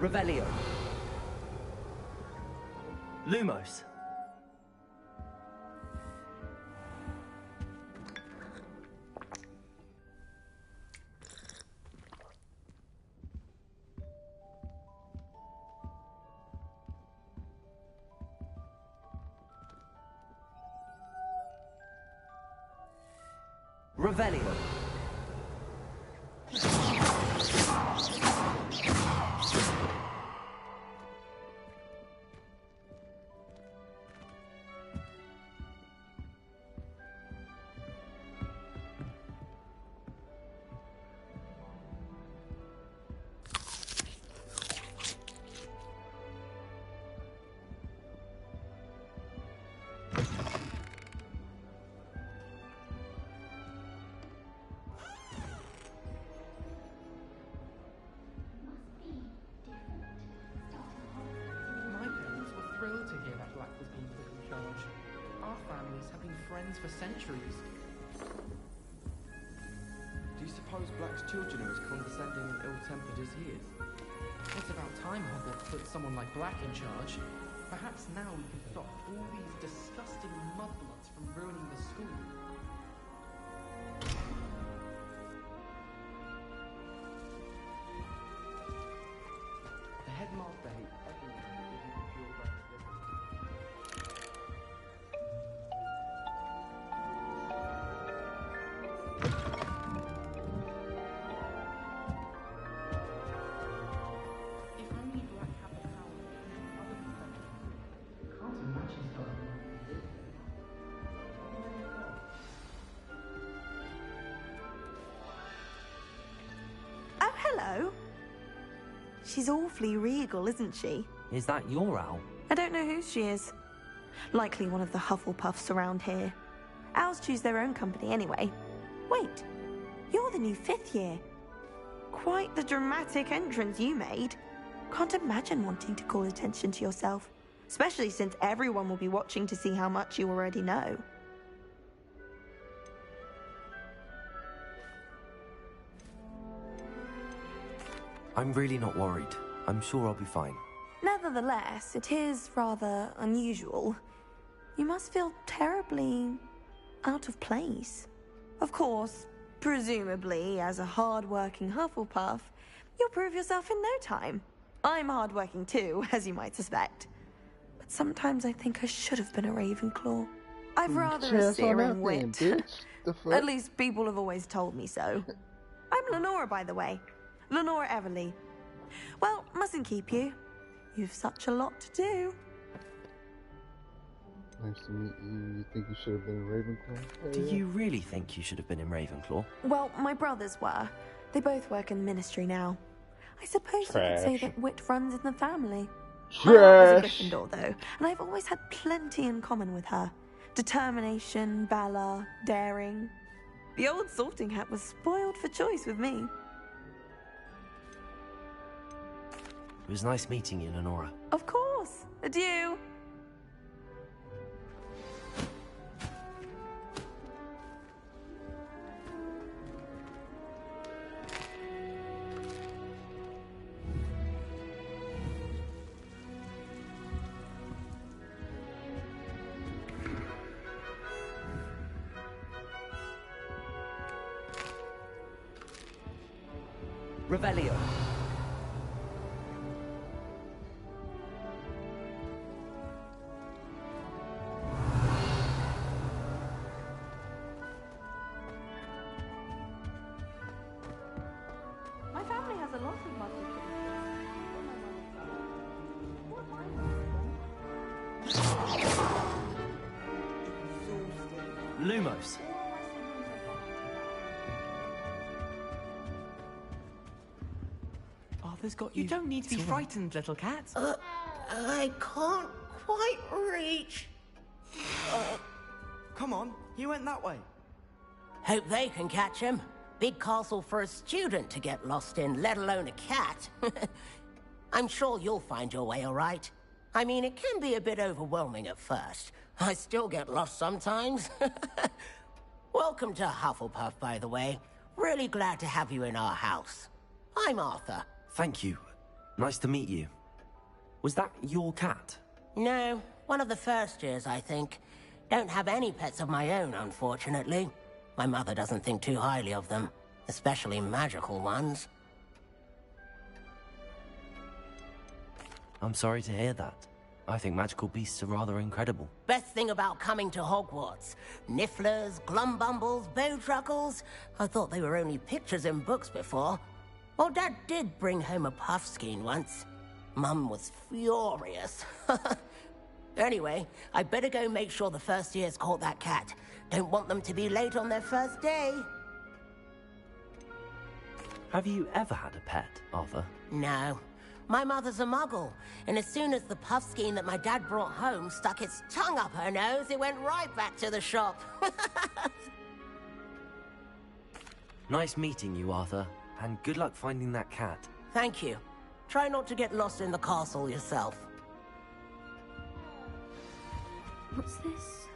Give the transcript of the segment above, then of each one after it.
Revelio. Lumos. Revelio. For centuries. Do you suppose Black's children are as condescending and ill-tempered as he is? It's about time Hogwarts put someone like Black in charge. Perhaps now we can stop all these disgusting mudbloods from ruining the school. The headmaster hates everyone who isn't pure Black's Hello. She's awfully regal, isn't she? Is that your owl? I don't know who she is. Likely one of the Hufflepuffs around here. Owls choose their own company anyway. Wait, you're the new 5th year. Quite the dramatic entrance you made. Can't imagine wanting to call attention to yourself, especially since everyone will be watching to see how much you already know. I'm really not worried. I'm sure I'll be fine. Nevertheless, it is rather unusual. You must feel terribly out of place. Of course, presumably, as a hard-working Hufflepuff, you'll prove yourself in no time. I'm hard-working too, as you might suspect. But sometimes I think I should have been a Ravenclaw. I've rather a searing wit. At least people have always told me so. I'm Lenora, by the way. Lenora Everly. Well, mustn't keep you. You've such a lot to do. Nice to meet you. You think you should have been in Ravenclaw? Oh, Do you really think you should have been in Ravenclaw? Well, my brothers were. They both work in the ministry now. I suppose you could say that wit runs in the family. My aunt was a Gryffindor, though, and I've always had plenty in common with her. Determination, valor, daring. The old sorting hat was spoiled for choice with me. It was nice meeting you, Lenora. Of course. Adieu. Revelio. My family has a lot of muscle Lumos. Father's got you. You don't need to be frightened, little cat. I can't quite reach. Come on, he went that way. Hope they can catch him. Big castle for a student to get lost in, let alone a cat. I'm sure you'll find your way all right. I mean, it can be a bit overwhelming at first. I still get lost sometimes. Welcome to Hufflepuff, by the way. Really glad to have you in our house. I'm Arthur. Thank you. Nice to meet you. Was that your cat? No, one of the first years, I think. Don't have any pets of my own, unfortunately. My mother doesn't think too highly of them, especially magical ones. I'm sorry to hear that. I think magical beasts are rather incredible. Best thing about coming to Hogwarts. Nifflers, glumbumbles, bowtruckles. I thought they were only pictures in books before. Well, Dad did bring home a puffskein once. Mum was furious. Anyway, I better go make sure the first years caught that cat. Don't want them to be late on their first day. Have you ever had a pet, Arthur? No. My mother's a muggle, and as soon as the puffskein that my dad brought home stuck its tongue up her nose, it went right back to the shop. Nice meeting you, Arthur, and good luck finding that cat. Thank you. Try not to get lost in the castle yourself. What's this?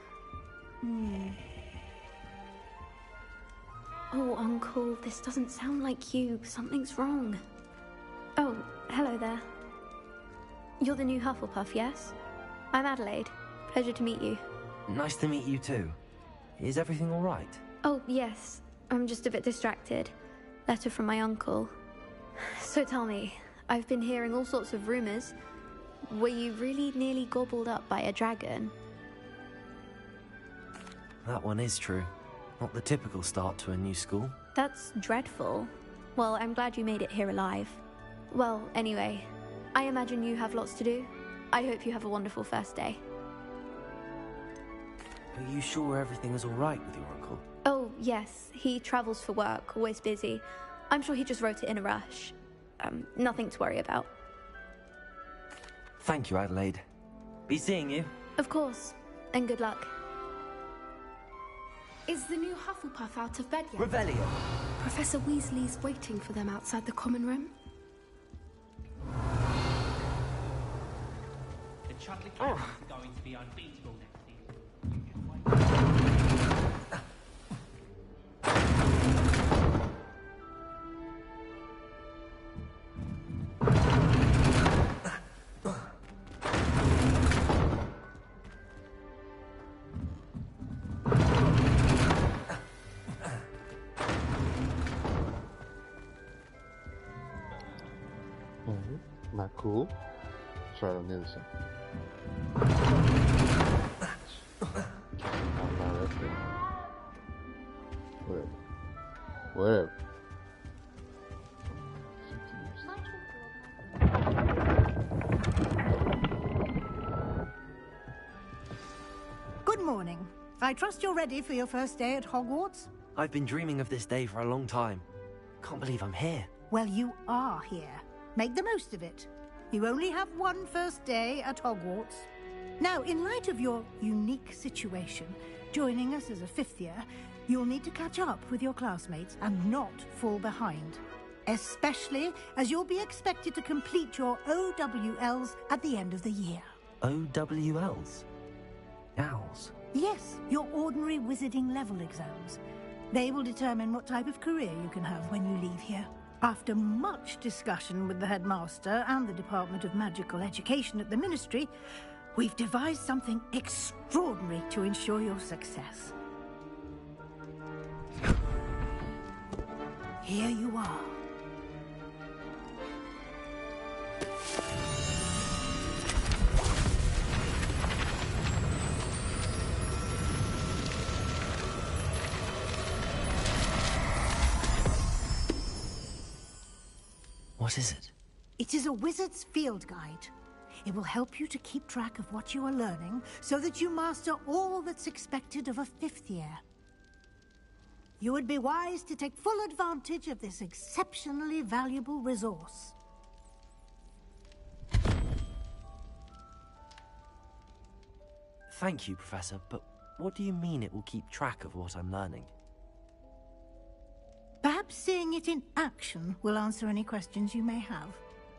Oh, Uncle, this doesn't sound like you. Something's wrong. Oh, hello there. You're the new Hufflepuff, yes? I'm Adelaide. Pleasure to meet you. Nice to meet you too. Is everything all right? Oh, yes. I'm just a bit distracted. Letter from my uncle. So tell me, I've been hearing all sorts of rumors. Were you really nearly gobbled up by a dragon? That one is true. Not the typical start to a new school. That's dreadful. Well, I'm glad you made it here alive. Well, anyway, I imagine you have lots to do. I hope you have a wonderful first day. Are you sure everything is all right with your uncle? Oh, yes. He travels for work, always busy. I'm sure he just wrote it in a rush. Nothing to worry about. Thank you, Adelaide. Be seeing you. Of course. And good luck. Is the new Hufflepuff out of bed yet? Revelio. Professor Weasley's waiting for them outside the common room. The Chudley Cat is going to be unbeatable next season. You can wait. Not cool. Try it on the other side. Whatever. Whatever. Good morning. I trust you're ready for your first day at Hogwarts? I've been dreaming of this day for a long time. Can't believe I'm here. Well, you are here. Make the most of it. You only have one first day at Hogwarts. Now, in light of your unique situation, joining us as a fifth year, you'll need to catch up with your classmates and not fall behind. Especially as you'll be expected to complete your OWLs at the end of the year. OWLs? Owls? Yes, your ordinary wizarding level exams. They will determine what type of career you can have when you leave here. After much discussion with the headmaster and the Department of Magical Education at the Ministry, we've devised something extraordinary to ensure your success. Here you are. What is it? It is a wizard's field guide. It will help you to keep track of what you are learning so that you master all that's expected of a fifth year. You would be wise to take full advantage of this exceptionally valuable resource. Thank you, Professor, but what do you mean it will keep track of what I'm learning? Perhaps seeing it in action will answer any questions you may have.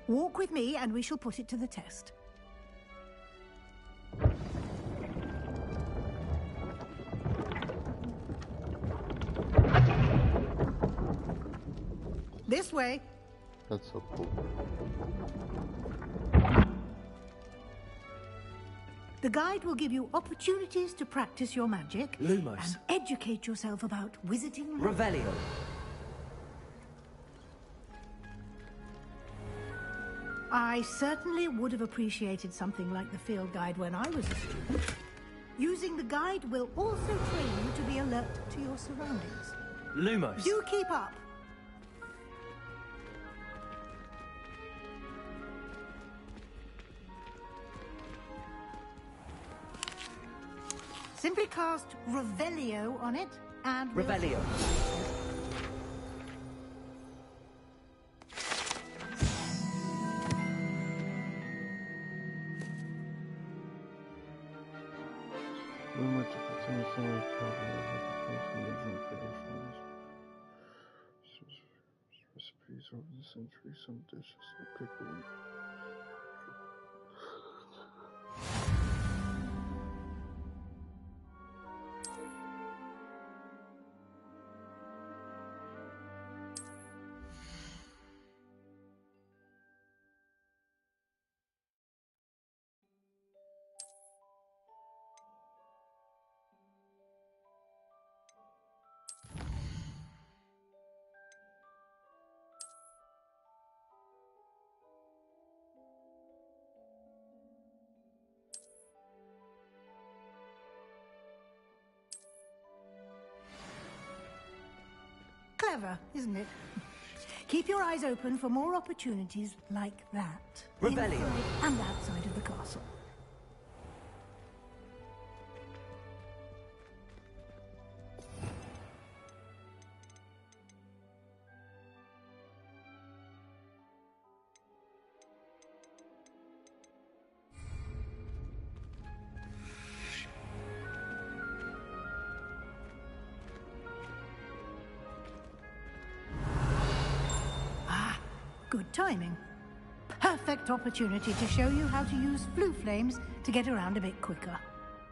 Walk with me and we shall put it to the test. This way. That's so cool. The guide will give you opportunities to practice your magic Lumos. and educate yourself about wizarding. Revelio. I certainly would have appreciated something like the field guide when I was a student. Using the guide will also train you to be alert to your surroundings. Lumos. Do keep up. Simply cast Revelio on it and... Revelio. Rumor to continue similar recipes over the century. Some dishes like pickle. Clever, isn't it? Keep your eyes open for more opportunities like that. Revelio. Inside and outside of the castle. Good timing. Perfect opportunity to show you how to use blue flames to get around a bit quicker.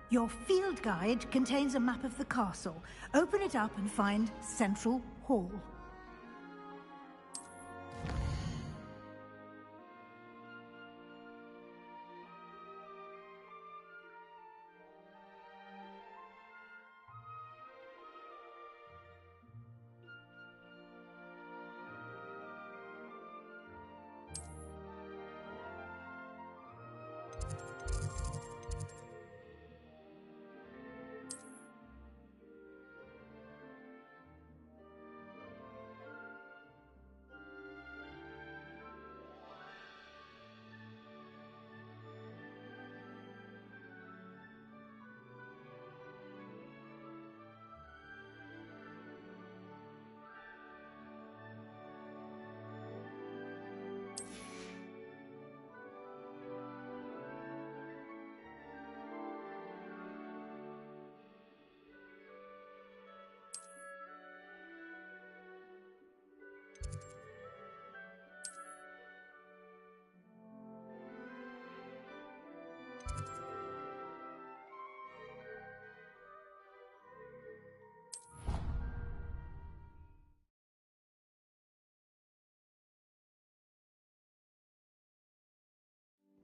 Your field guide contains a map of the castle. Open it up and find Central Hall.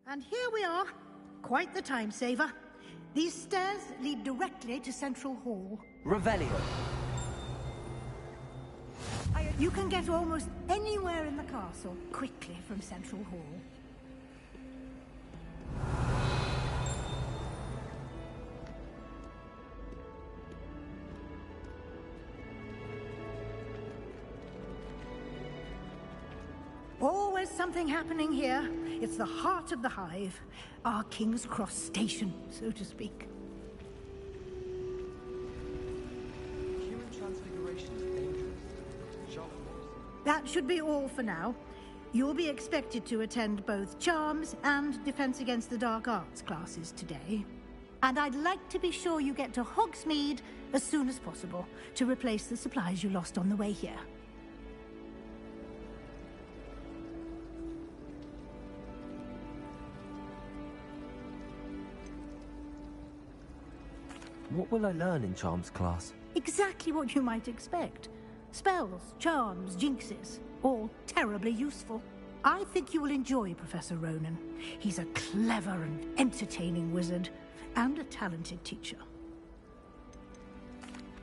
And here we are. Quite the time saver. These stairs lead directly to Central Hall. Revelio. You can get almost anywhere in the castle quickly from Central Hall. Always something happening here. It's the heart of the hive. Our King's Cross station, so to speak. Human transfiguration is dangerous. Sharp. That should be all for now. You'll be expected to attend both Charms and Defense Against the Dark Arts classes today. And I'd like to be sure you get to Hogsmeade as soon as possible to replace the supplies you lost on the way here. What will I learn in Charms class? Exactly what you might expect. Spells, charms, jinxes, all terribly useful. I think you will enjoy Professor Ronan. He's a clever and entertaining wizard, and a talented teacher.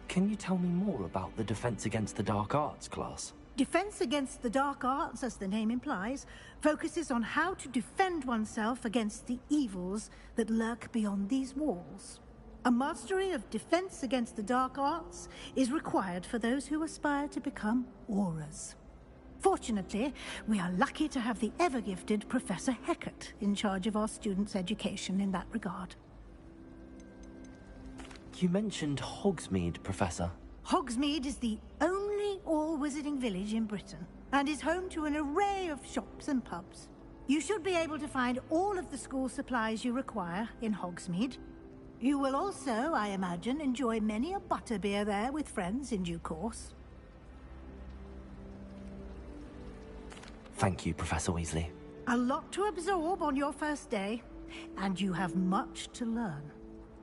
Can you tell me more about the Defense Against the Dark Arts class? Defense Against the Dark Arts, as the name implies, focuses on how to defend oneself against the evils that lurk beyond these walls. A mastery of Defense Against the Dark Arts is required for those who aspire to become auras. Fortunately, we are lucky to have the ever-gifted Professor Hecat in charge of our students' education in that regard. You mentioned Hogsmeade, Professor. Hogsmeade is the only all-wizarding village in Britain, and is home to an array of shops and pubs. You should be able to find all of the school supplies you require in Hogsmeade. You will also, I imagine, enjoy many a butterbeer there with friends in due course. Thank you, Professor Weasley. A lot to absorb on your first day, and you have much to learn.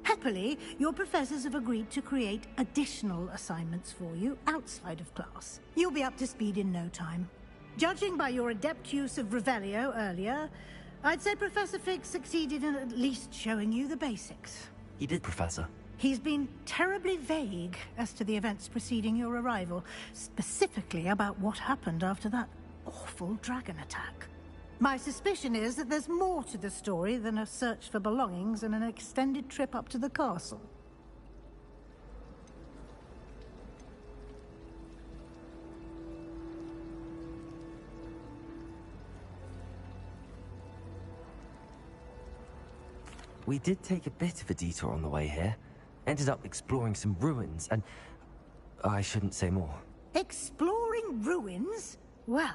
Happily, your professors have agreed to create additional assignments for you outside of class. You'll be up to speed in no time. Judging by your adept use of Revelio earlier, I'd say Professor Fig succeeded in at least showing you the basics. He did, Professor. He's been terribly vague as to the events preceding your arrival, specifically about what happened after that awful dragon attack. My suspicion is that there's more to the story than a search for belongings and an extended trip up to the castle. We did take a bit of a detour on the way here. Ended up exploring some ruins, and I shouldn't say more. Exploring ruins? Well,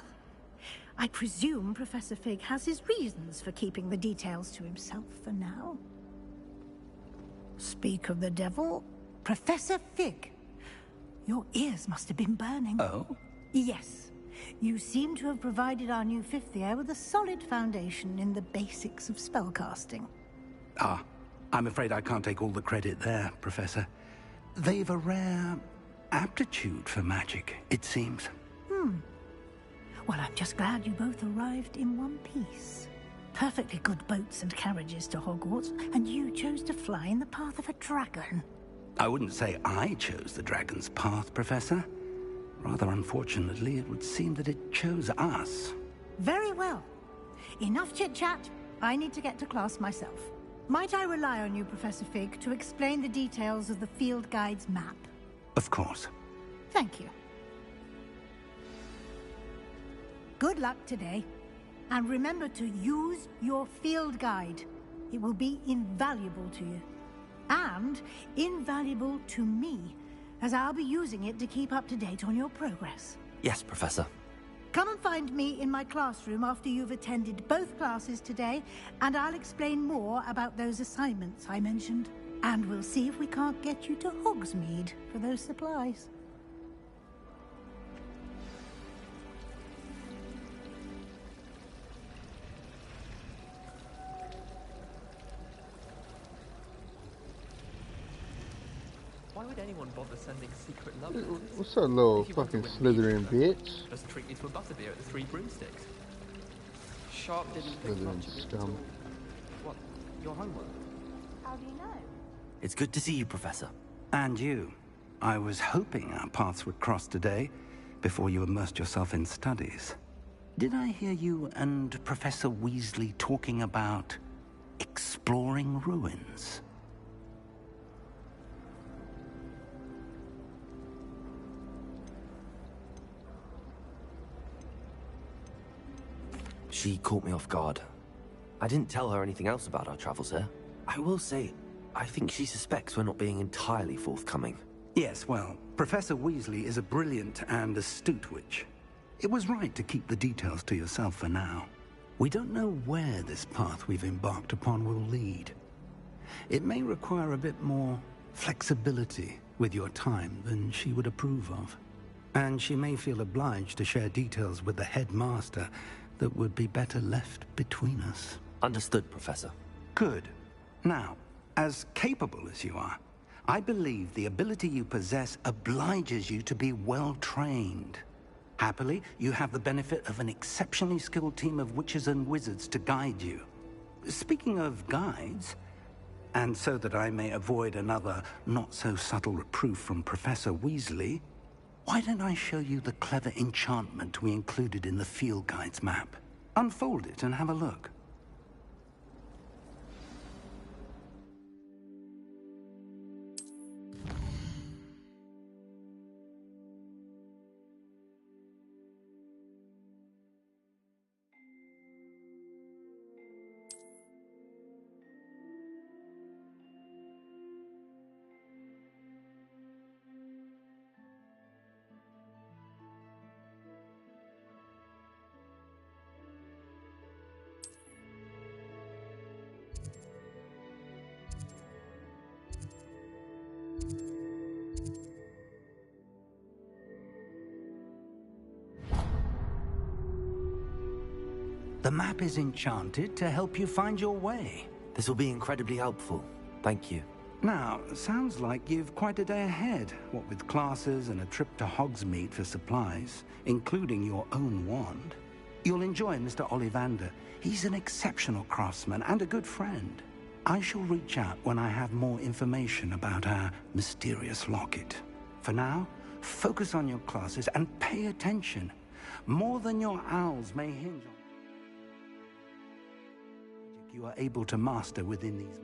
I presume Professor Fig has his reasons for keeping the details to himself for now. Speak of the devil, Professor Fig. Your ears must have been burning. Oh? Yes. You seem to have provided our new fifth year with a solid foundation in the basics of spellcasting. Ah, I'm afraid I can't take all the credit there, Professor. They've a rare aptitude for magic, it seems. Well, I'm just glad you both arrived in one piece. Perfectly good boats and carriages to Hogwarts, and you chose to fly in the path of a dragon. I wouldn't say I chose the dragon's path, Professor. Rather unfortunately, it would seem that it chose us. Very well. Enough chit-chat. I need to get to class myself. Might I rely on you, Professor Fig, to explain the details of the field guide's map? Of course. Thank you. Good luck today. And remember to use your field guide. It will be invaluable to you. And invaluable to me, as I'll be using it to keep up to date on your progress. Yes, Professor. Come and find me in my classroom after you've attended both classes today, and I'll explain more about those assignments I mentioned. And we'll see if we can't get you to Hogsmeade for those supplies. Why would anyone bother sending secret love letters? What's that little If you want to fucking win me slithering over, bitch? Just treat me to a butterbeer at the Three Broomsticks. Sharp didn't think Slithering much of it at scum. all. What? Your homework? How do you know? It's good to see you, Professor. And you. I was hoping our paths would cross today, before you immersed yourself in studies. Did I hear you and Professor Weasley talking about exploring ruins? She caught me off guard. I didn't tell her anything else about our travels here. I will say, I think she suspects we're not being entirely forthcoming. Yes, well, Professor Weasley is a brilliant and astute witch. It was right to keep the details to yourself for now. We don't know where this path we've embarked upon will lead. It may require a bit more flexibility with your time than she would approve of. And she may feel obliged to share details with the headmaster that would be better left between us. Understood, Professor. Good. Now, as capable as you are, I believe the ability you possess obliges you to be well-trained. Happily, you have the benefit of an exceptionally skilled team of witches and wizards to guide you. Speaking of guides, and so that I may avoid another not-so-subtle reproof from Professor Weasley, why don't I show you the clever enchantment we included in the field guide's map? Unfold it and have a look. The map is enchanted to help you find your way. This will be incredibly helpful. Thank you. Now, sounds like you've quite a day ahead, what with classes and a trip to Hogsmeade for supplies, including your own wand. You'll enjoy Mr. Ollivander. He's an exceptional craftsman and a good friend. I shall reach out when I have more information about our mysterious locket. For now, focus on your classes and pay attention. More than your owls may hinge on you are able to master within these...